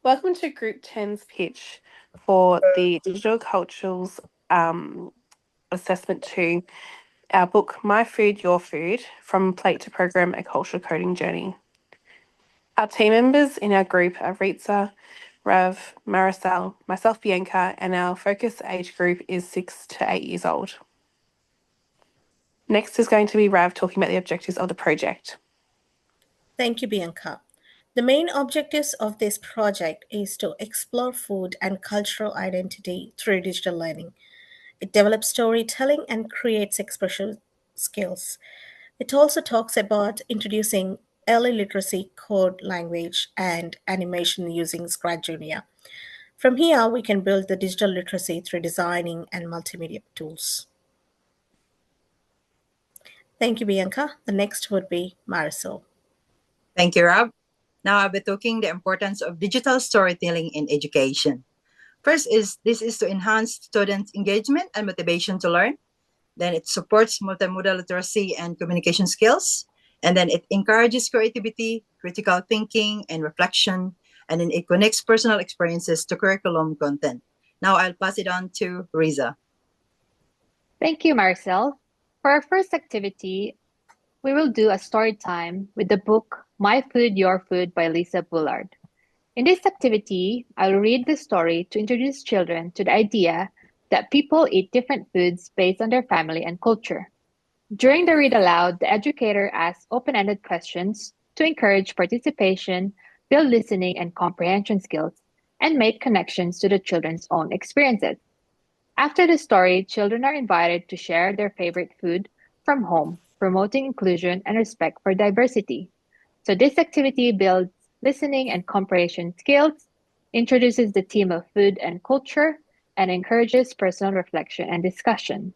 Welcome to Group 10's pitch for the Digital Cultures Assessment 2, our book, My Food, Your Food, From Plate to Program, A Culture Coding Journey. Our team members in our group are Ritza, Rav, Maricel, myself, Bianca, and our focus age group is 6 to 8 years old. Next is going to be Rav talking about the objectives of the project. Thank you, Bianca. The main objectives of this project is to explore food and cultural identity through digital learning. It develops storytelling and creates expression skills. It also talks about introducing early literacy code language and animation using Scratch Junior. From here, we can build the digital literacy through designing and multimedia tools. Thank you, Bianca. The next would be Marisol. Thank you, Rob. Now I'll be talking the importance of digital storytelling in education. First is this is to enhance students' engagement and motivation to learn. Then it supports multimodal literacy and communication skills. And then it encourages creativity, critical thinking, and reflection. And then it connects personal experiences to curriculum content. Now I'll pass it on to Riza. Thank you, Marcel. For our first activity, we will do a story time with the book My Food, Your Food by Lisa Bullard. In this activity, I'll read the story to introduce children to the idea that people eat different foods based on their family and culture. During the read aloud, the educator asks open-ended questions to encourage participation, build listening and comprehension skills, and make connections to the children's own experiences. After the story, children are invited to share their favorite food from home, promoting inclusion and respect for diversity. So this activity builds listening and comprehension skills, introduces the theme of food and culture, and encourages personal reflection and discussion.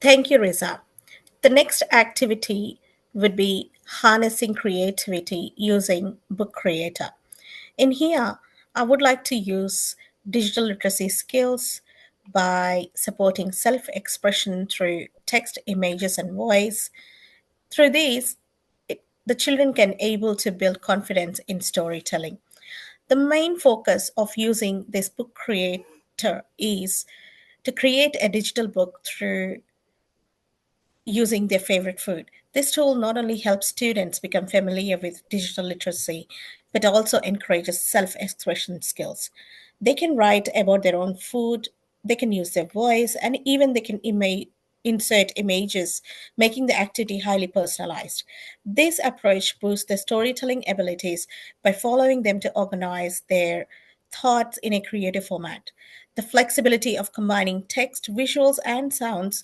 Thank you, Riza. The next activity would be harnessing creativity using Book Creator. In here, I would like to use digital literacy skills by supporting self expression through text, images, and voice. Through these, the children can able to build confidence in storytelling. The main focus of using this book creator is to create a digital book through using their favorite food. This tool not only helps students become familiar with digital literacy, but also encourages self expression skills. They can write about their own food, they can use their voice, and even they can insert images, making the activity highly personalized. This approach boosts their storytelling abilities by following them to organize their thoughts in a creative format. The flexibility of combining text, visuals, and sounds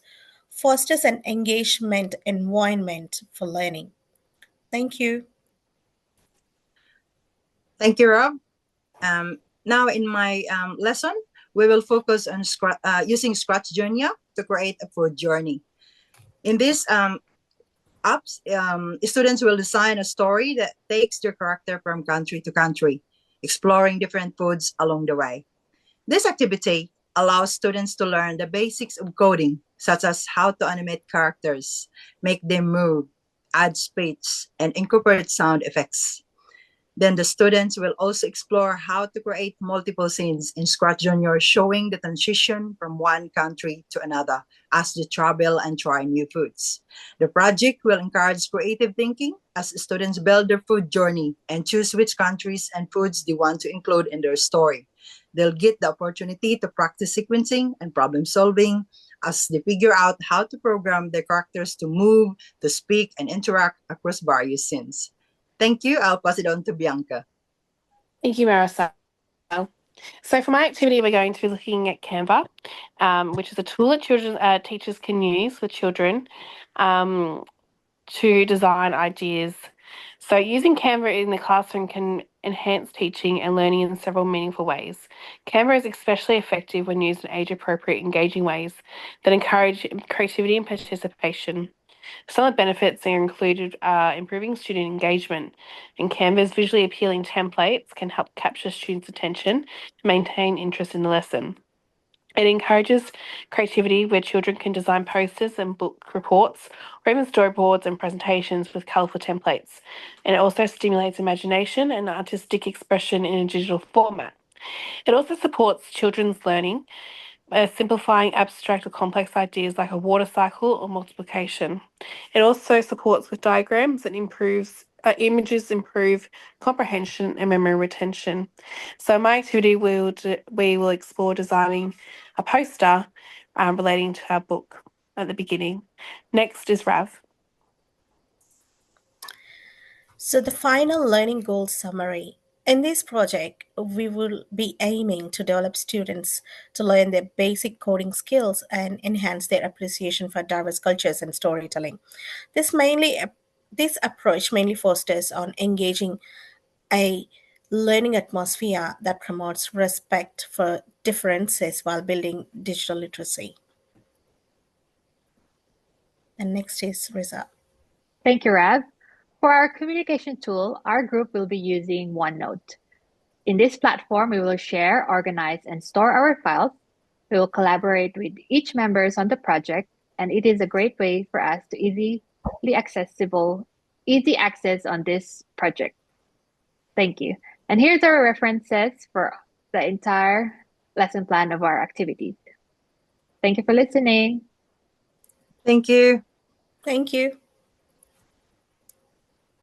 fosters an engagement environment for learning. Thank you. Thank you, Rob. Now in my lesson, we will focus on using Scratch Junior to create a food journey. In this apps, students will design a story that takes their character from country to country, exploring different foods along the way. This activity allows students to learn the basics of coding, such as how to animate characters, make them move, add speech, and incorporate sound effects. Then the students will also explore how to create multiple scenes in Scratch Junior, showing the transition from one country to another as they travel and try new foods. The project will encourage creative thinking as students build their food journey and choose which countries and foods they want to include in their story. They'll get the opportunity to practice sequencing and problem solving as they figure out how to program their characters to move, to speak, and interact across various scenes. Thank you. I'll pass it on to Bianca. Thank you, Maricel. So for my activity, we're going to be looking at Canva, which is a tool that teachers can use with children to design ideas. So using Canva in the classroom can enhance teaching and learning in several meaningful ways. Canva is especially effective when used in age-appropriate, engaging ways that encourage creativity and participation. Some of the benefits are included improving student engagement, and Canva's visually appealing templates can help capture students' attention and maintain interest in the lesson. It encourages creativity where children can design posters and book reports or even storyboards and presentations with colourful templates. And it also stimulates imagination and artistic expression in a digital format. It also supports children's learning, simplifying abstract or complex ideas like a water cycle or multiplication. It also supports with diagrams and improves images improve comprehension and memory retention. So my activity we will explore designing a poster relating to our book at the beginning. Next is Rav. So, the final learning goal summary. In this project, we will be aiming to develop students to learn their basic coding skills and enhance their appreciation for diverse cultures and storytelling. This approach mainly fosters on engaging a learning atmosphere that promotes respect for differences while building digital literacy. And next is Riza. Thank you, Rav. For our communication tool, our group will be using OneNote. In this platform, we will share, organize, and store our files. We will collaborate with each members on the project, and it is a great way for us to easy access on this project. Thank you. And here's our references for the entire lesson plan of our activities. Thank you for listening. Thank you. Thank you.